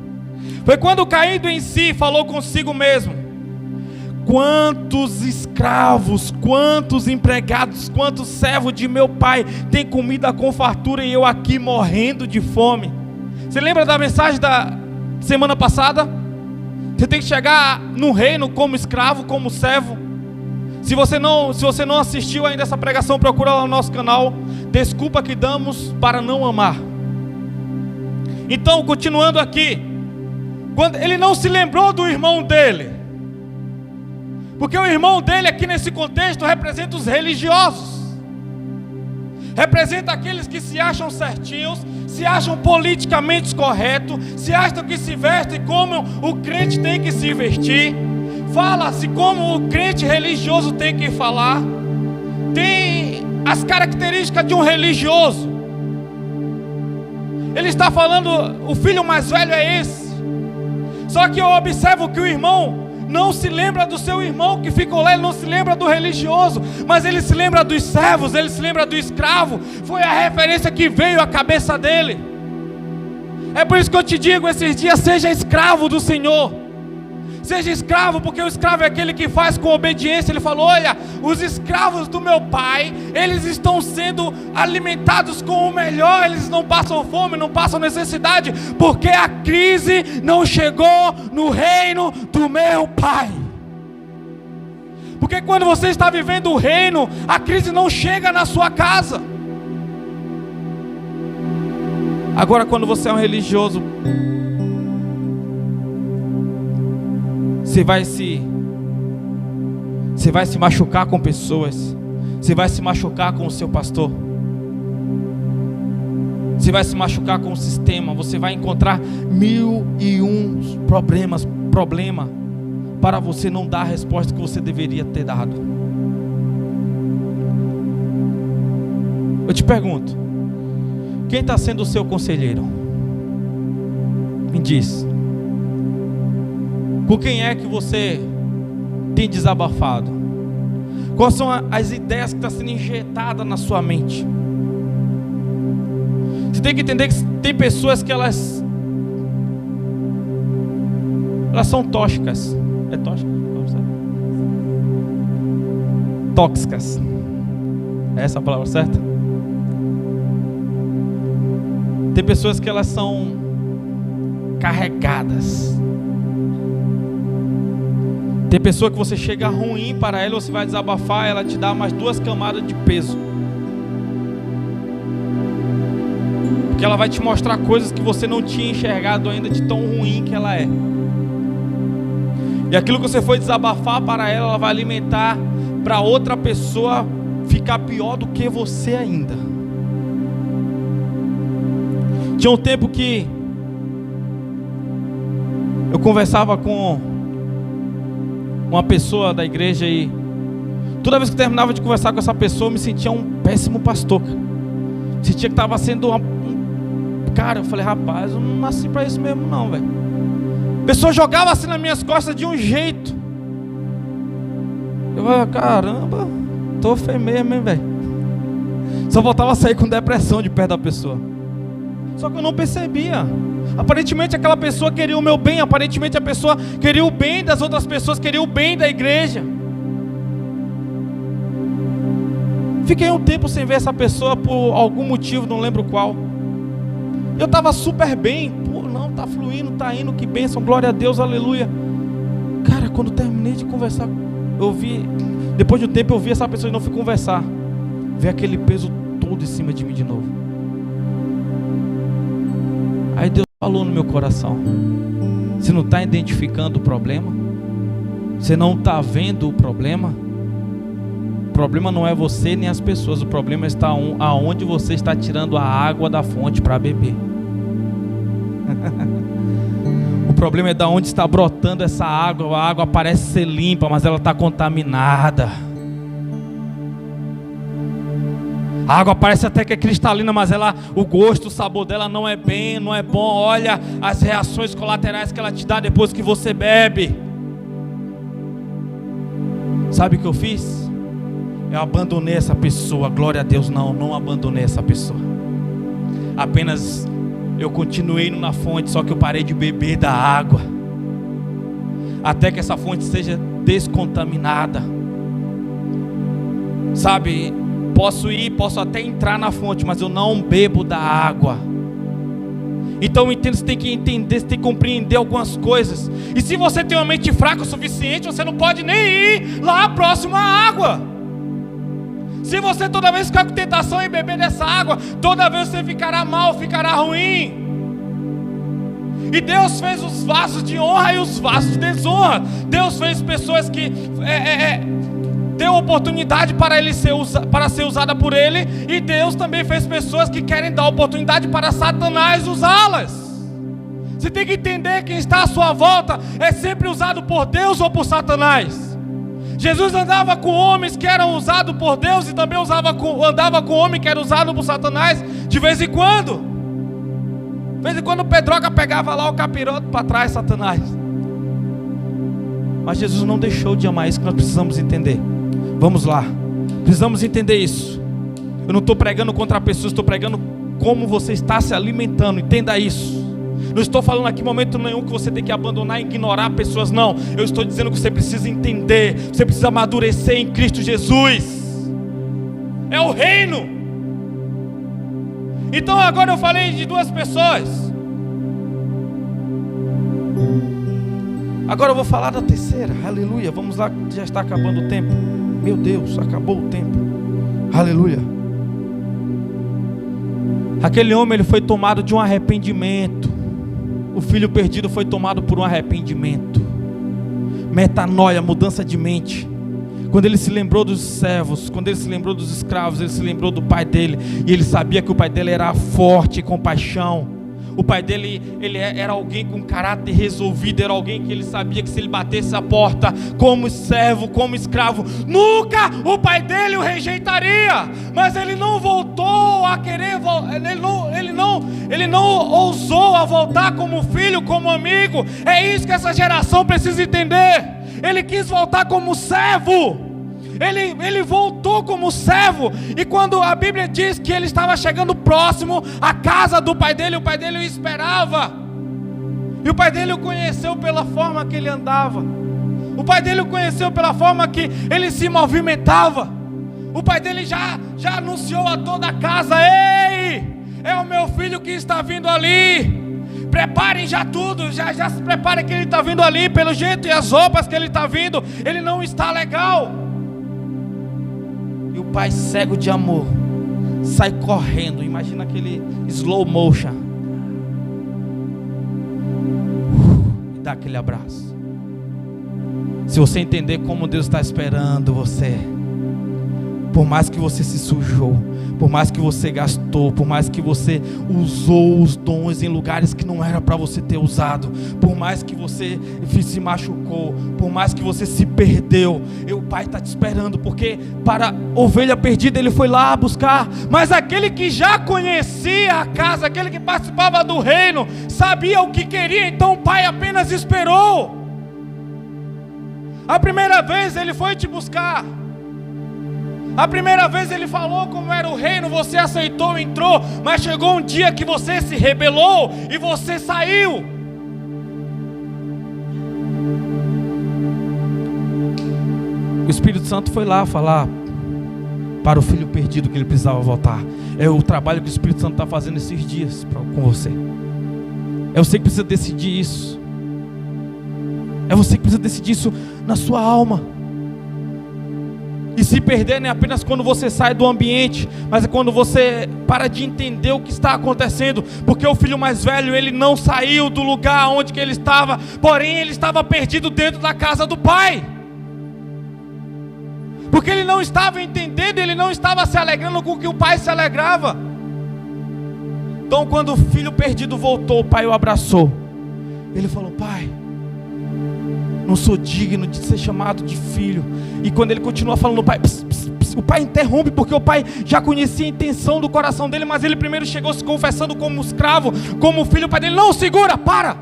S2: Foi quando, caindo em si, falou consigo mesmo: quantos escravos, quantos empregados, quantos servos de meu pai têm comida com fartura e eu aqui morrendo de fome. Você lembra da mensagem da semana passada? Você tem que chegar no reino como escravo, como servo. Se você não assistiu ainda essa pregação, procura lá no nosso canal. Desculpa que damos para não amar. Então, continuando aqui, quando ele não se lembrou do irmão dele, porque o irmão dele aqui nesse contexto representa os religiosos, representa aqueles que se acham certinhos, se acham politicamente corretos, se acham que se vestem como o crente tem que se vestir, fala-se como o crente religioso tem que falar, tem as características de um religioso. Ele está falando, o filho mais velho é esse. Só que eu observo que o irmão não se lembra do seu irmão que ficou lá, ele não se lembra do religioso, mas ele se lembra dos servos, ele se lembra do escravo. Foi a referência que veio à cabeça dele. É por isso que eu te digo esses dias: seja escravo do Senhor. Seja escravo, porque o escravo é aquele que faz com obediência. Ele falou: olha, os escravos do meu pai, eles estão sendo alimentados com o melhor, eles não passam fome, não passam necessidade, porque a crise não chegou no reino do meu pai. Porque quando você está vivendo o reino, a crise não chega na sua casa. Agora, quando você é um religioso, você vai se machucar com pessoas, você vai se machucar com o seu pastor, você vai se machucar com o sistema, você vai encontrar 1001 problema para você não dar a resposta que você deveria ter dado. Eu te pergunto, quem está sendo o seu conselheiro? Me diz. Com quem é que você tem desabafado? Quais são as ideias que estão sendo injetadas na sua mente? Você tem que entender que tem pessoas que elas são tóxicas. É tóxica? Tóxicas. É essa a palavra certa? Tem pessoas que elas são carregadas. Tem pessoa que você chega ruim para ela, você vai desabafar, ela te dá mais 2 camadas de peso. Porque ela vai te mostrar coisas que você não tinha enxergado ainda, de tão ruim que ela é. E aquilo que você foi desabafar para ela, ela vai alimentar para outra pessoa ficar pior do que você ainda. Tinha um tempo que eu conversava com uma pessoa da igreja e toda vez que eu terminava de conversar com essa pessoa, eu me sentia um péssimo pastor. Sentia que estava sendo Cara, eu falei, rapaz, eu não nasci para isso mesmo não, velho. A pessoa jogava assim nas minhas costas de um jeito. Eu falei, caramba, tô feio mesmo, hein, velho. Só voltava a sair com depressão de perto da pessoa. Só que eu não percebia. Aparentemente aquela pessoa queria o meu bem. Aparentemente a pessoa queria o bem das outras pessoas, queria o bem da igreja. Fiquei um tempo sem ver essa pessoa por algum motivo, não lembro qual. Eu estava super bem. Pô, não, tá fluindo, tá indo, que bênção, glória a Deus, aleluia. Cara, quando terminei de conversar, eu vi, depois de um tempo eu vi essa pessoa e não fui conversar. Vi aquele peso todo em cima de mim de novo. Aí Deus falou no meu coração: você não está identificando o problema? Você não está vendo o problema? O problema não é você nem as pessoas. O problema está aonde você está tirando a água da fonte para beber. O problema é da onde está brotando essa água. A água parece ser limpa, mas ela está contaminada. A água parece até que é cristalina, mas o gosto, o sabor dela não é bom. Olha as reações colaterais que ela te dá depois que você bebe. Sabe o que eu fiz? Eu abandonei essa pessoa. Glória a Deus, não abandonei essa pessoa. Apenas eu continuei indo na fonte, só que eu parei de beber da água, até que essa fonte seja descontaminada. Sabe, posso até entrar na fonte, mas eu não bebo da água. Então eu entendo, você tem que entender, você tem que compreender algumas coisas. E se você tem uma mente fraca o suficiente, você não pode nem ir lá próximo à água. Se você toda vez ficar com tentação em beber dessa água, toda vez você ficará mal, ficará ruim. E Deus fez os vasos de honra e os vasos de desonra. Deus fez pessoas que deu oportunidade para ser usada por Ele. E Deus também fez pessoas que querem dar oportunidade para Satanás usá-las. Você tem que entender que quem está à sua volta é sempre usado por Deus ou por Satanás. Jesus andava com homens que eram usados por Deus e também andava com homem que era usado por Satanás de vez em quando. De vez em quando o Pedroca pegava lá o capiroto para trás, Satanás. Mas Jesus não deixou de amar. Isso que nós precisamos entender. Vamos lá, precisamos entender isso. Eu não estou pregando contra pessoas, estou pregando como você está se alimentando. Entenda isso. Não estou falando aqui em momento nenhum que você tem que abandonar e ignorar pessoas, não. Eu estou dizendo que você precisa entender, você precisa amadurecer em Cristo Jesus. É o reino. Então agora eu falei de 2 pessoas. Agora eu vou falar da terceira. Aleluia, vamos lá, já está acabando o tempo. Meu Deus, acabou o tempo. Aleluia. Aquele homem, ele foi tomado de um arrependimento. O filho perdido foi tomado por um arrependimento. Metanoia, mudança de mente. Quando ele se lembrou dos servos, quando ele se lembrou dos escravos, ele se lembrou do pai dele. E ele sabia que o pai dele era forte e compaixão. O pai dele, era alguém com caráter resolvido. Era alguém que ele sabia que se ele batesse a porta como servo, como escravo, nunca o pai dele o rejeitaria. Mas ele não voltou a querer, ele não ousou a voltar como filho, como amigo. É isso que essa geração precisa entender. Ele quis voltar como servo. Ele voltou como servo. E quando a Bíblia diz que ele estava chegando próximo à casa do pai dele, o pai dele o esperava. E o pai dele o conheceu pela forma que ele andava. O pai dele o conheceu pela forma que ele se movimentava. O pai dele já anunciou a toda a casa: ei, é o meu filho que está vindo ali. Preparem já tudo, já se preparem que ele está vindo ali, pelo jeito e as roupas que ele está vindo, ele não está legal. E o pai, cego de amor, sai correndo. Imagina aquele slow motion, e dá aquele abraço. Se você entender como Deus está esperando você, por mais que você se sujou, por mais que você gastou, por mais que você usou os dons em lugares que não era para você ter usado, por mais que você se machucou, por mais que você se perdeu, o Pai está te esperando, porque para ovelha perdida ele foi lá buscar. Mas aquele que já conhecia a casa, aquele que participava do reino, sabia o que queria, então o Pai apenas esperou. A primeira vez ele foi te buscar, a primeira vez ele falou como era o reino, você aceitou, entrou, mas chegou um dia que você se rebelou e você saiu. O Espírito Santo foi lá falar para o filho perdido que ele precisava voltar. É o trabalho que o Espírito Santo está fazendo esses dias com você. É você que precisa decidir isso. É você que precisa decidir isso na sua alma. E se perder não é apenas quando você sai do ambiente, mas é quando você para de entender o que está acontecendo. Porque o filho mais velho, ele não saiu do lugar onde que ele estava, porém ele estava perdido dentro da casa do pai. Porque ele não estava entendendo, ele não estava se alegrando com o que o pai se alegrava. Então quando o filho perdido voltou, o pai o abraçou. Ele falou: pai, não sou digno de ser chamado de filho. E quando ele continua falando, o pai interrompe, porque o pai já conhecia a intenção do coração dele, mas ele primeiro chegou se confessando como escravo, como filho. O pai dele: não, segura, para,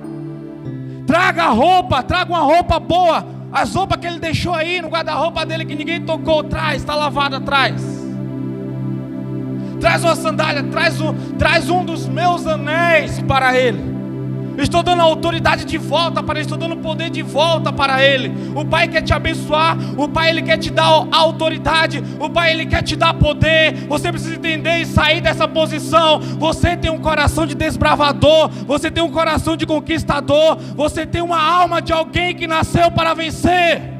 S2: traga a roupa, traga uma roupa boa. As roupas que ele deixou aí no guarda-roupa dele, que ninguém tocou, traz, está lavada, traz. Traz uma sandália, traz um dos meus anéis para ele. Estou dando a autoridade de volta para ele, estou dando o poder de volta para ele. O Pai quer te abençoar, o Pai ele quer te dar a autoridade, o Pai ele quer te dar poder. Você precisa entender e sair dessa posição. Você tem um coração de desbravador, você tem um coração de conquistador, você tem uma alma de alguém que nasceu para vencer.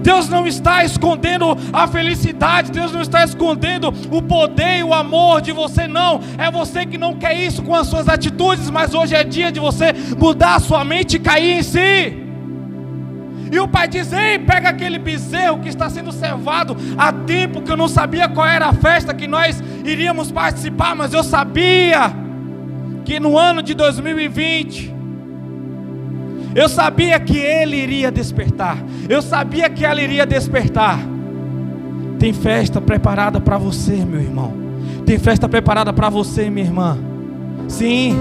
S2: Deus não está escondendo a felicidade, Deus não está escondendo o poder e o amor de você, não. É você que não quer isso com as suas atitudes, mas hoje é dia de você mudar a sua mente e cair em si. E o pai diz: ei, pega aquele bezerro que está sendo cevado há tempo, que eu não sabia qual era a festa que nós iríamos participar, mas eu sabia que no ano de 2020... eu sabia que ele iria despertar. Eu sabia que ela iria despertar. Tem festa preparada para você, meu irmão. Tem festa preparada para você, minha irmã. Sim.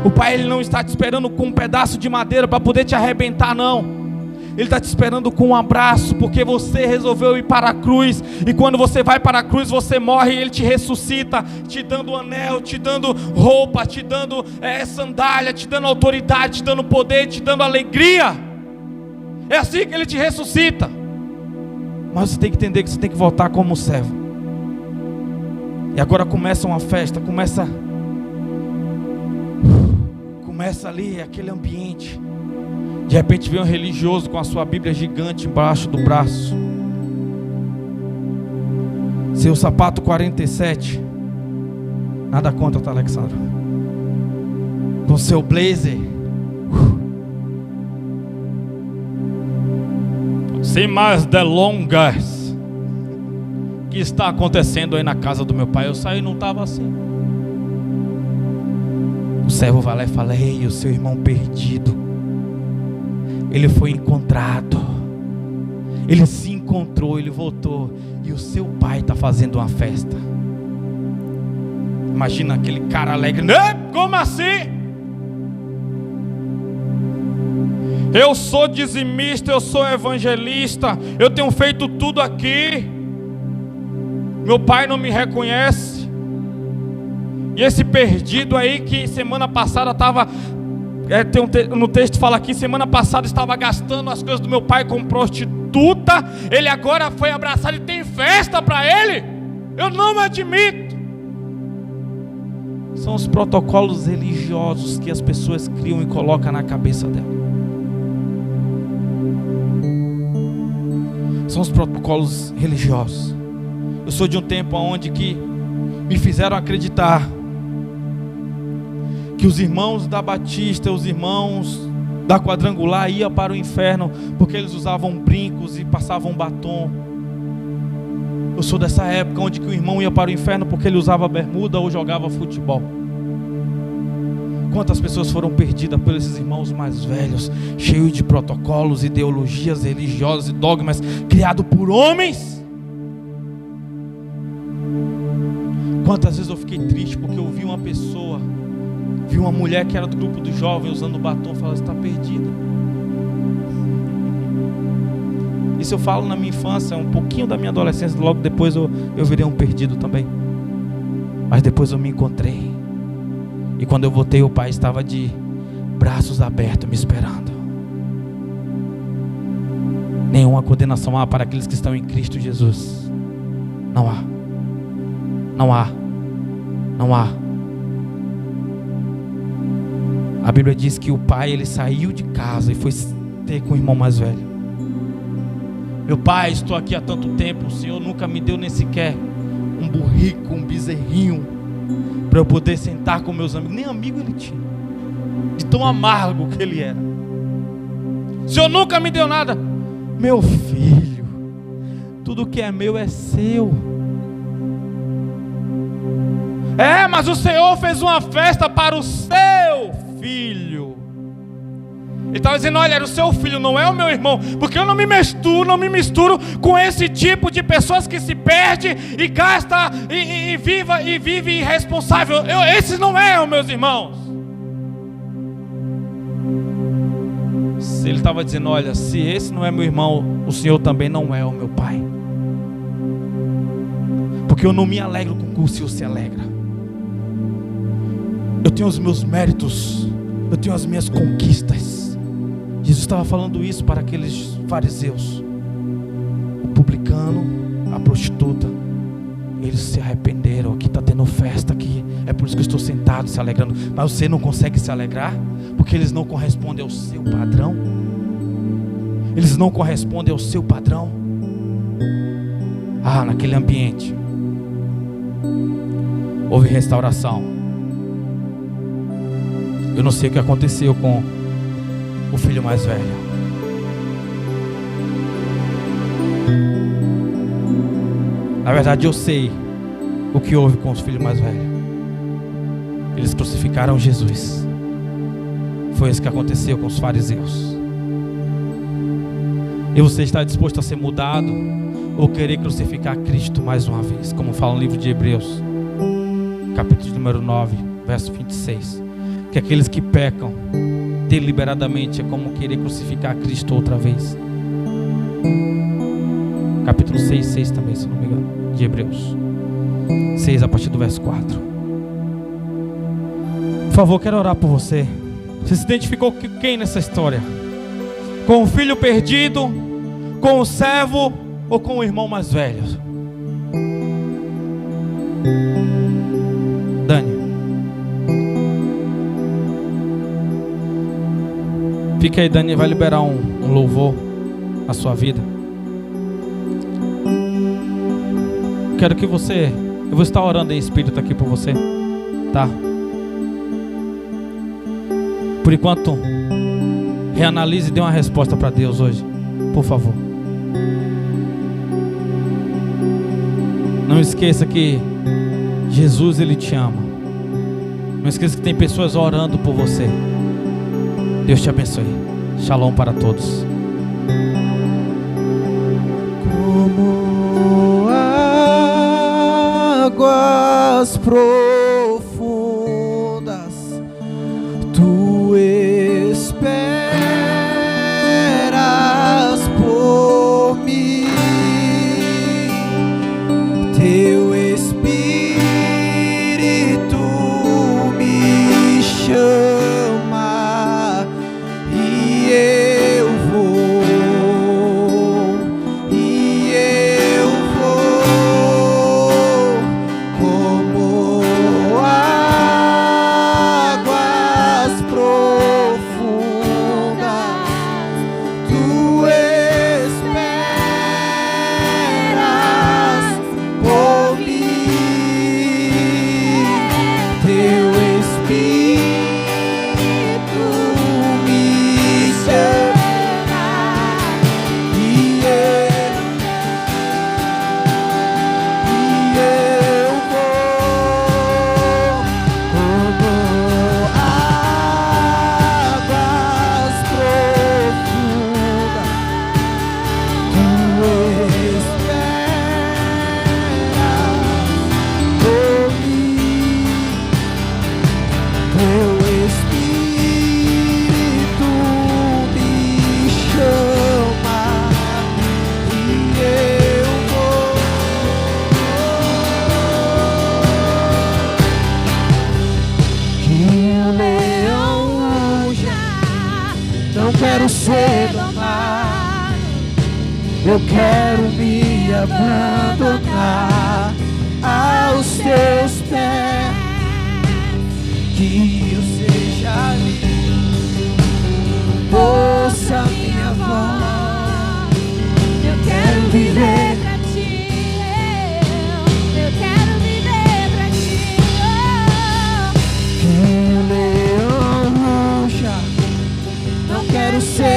S2: O pai ele não está te esperando com um pedaço de madeira para poder te arrebentar, não. Ele está te esperando com um abraço, porque você resolveu ir para a cruz. E quando você vai para a cruz, você morre e ele te ressuscita, te dando anel, te dando roupa, te dando sandália, te dando autoridade, te dando poder, te dando alegria. É assim que ele te ressuscita. Mas você tem que entender que você tem que voltar como servo. E agora começa uma festa, começa ali aquele ambiente. De repente vem um religioso com a sua Bíblia gigante embaixo do braço, seu sapato 47, nada contra, tá, Alexandre? Com seu blazer, sem mais delongas, o que está acontecendo aí na casa do meu pai? Eu saí e não estava assim. O servo vai lá e fala: ei, o seu irmão perdido, ele foi encontrado, ele se encontrou, ele voltou, e o seu pai está fazendo uma festa. Imagina aquele cara alegre: como assim? Eu sou dizimista, eu sou evangelista, eu tenho feito tudo aqui, meu pai não me reconhece. E esse perdido aí que semana passada estava... no texto fala aqui, semana passada estava gastando as coisas do meu pai com prostituta, ele agora foi abraçado e tem festa para ele. Eu não me admito. São os protocolos religiosos que as pessoas criam e colocam na cabeça dela. São os protocolos religiosos. Eu sou de um tempo onde que me fizeram acreditar que os irmãos da Batista, os irmãos da Quadrangular iam para o inferno porque eles usavam brincos e passavam batom. Eu sou dessa época onde que o irmão ia para o inferno porque ele usava bermuda ou jogava futebol. Quantas pessoas foram perdidas por esses irmãos mais velhos, cheios de protocolos, ideologias religiosas e dogmas criados por homens? Quantas vezes eu fiquei triste porque eu vi uma pessoa, vi uma mulher que era do grupo dos jovens usando batom, falando: está perdida. Isso eu falo na minha infância, um pouquinho da minha adolescência. Logo depois eu virei um perdido também. Mas depois eu me encontrei. E quando eu voltei, o Pai estava de braços abertos me esperando. Nenhuma condenação há para aqueles que estão em Cristo Jesus. Não há. Não há. Não há. A Bíblia diz que o pai, ele saiu de casa e foi ter com o irmão mais velho. Meu pai, estou aqui há tanto tempo, o Senhor nunca me deu nem sequer um burrico, um bezerrinho, para eu poder sentar com meus amigos. Nem amigo ele tinha, de tão amargo que ele era. O Senhor nunca me deu nada. Meu filho, tudo que é meu é seu. Mas o Senhor fez uma festa para o seu filho. Ele estava dizendo: olha, era o seu filho, não é o meu irmão, porque eu não me misturo com esse tipo de pessoas que se perde e gasta e vive irresponsável. Esses não eram meus irmãos. Ele estava dizendo: olha, se esse não é meu irmão, o Senhor também não é o meu pai, porque eu não me alegro com o que o Senhor se alegra. Eu tenho os meus méritos, eu tenho as minhas conquistas. Jesus estava falando isso para aqueles fariseus. O publicano, a prostituta, eles se arrependeram. Aqui está tendo festa aqui, é por isso que eu estou sentado se alegrando. Mas você não consegue se alegrar porque eles não correspondem ao seu padrão. Eles não correspondem ao seu padrão. Naquele ambiente houve restauração. Eu não sei o que aconteceu com o filho mais velho. Na verdade eu sei o que houve com os filhos mais velhos. Eles crucificaram Jesus. Foi isso que aconteceu com os fariseus. E você está disposto a ser mudado ou querer crucificar Cristo mais uma vez? Como fala no livro de Hebreus, capítulo número 9, verso 26. Que aqueles que pecam deliberadamente é como querer crucificar Cristo outra vez. Capítulo 6 também, se não me engano, de Hebreus 6, a partir do verso 4. Por favor, quero orar por você. Você se identificou com quem nessa história? Com o filho perdido, com o servo ou com o irmão mais velho? Dani, fica aí. Dani vai liberar um louvor na sua vida. Quero que você, eu vou estar orando em espírito aqui por você, tá? Por enquanto, reanalise e dê uma resposta para Deus hoje, por favor. Não esqueça que Jesus, Ele te ama. Não esqueça que tem pessoas orando por você. Deus te abençoe. Shalom para todos.
S1: Como águas profundas, tu esperas por mim. Teu Espírito me chama e eu vou, como quero ser domado, eu quero me abandonar aos teus pés, que eu seja livre, ouça minha voz,
S3: Eu quero viver pra ti, eu quero viver pra ti.
S1: que o leão ruja, não quero ser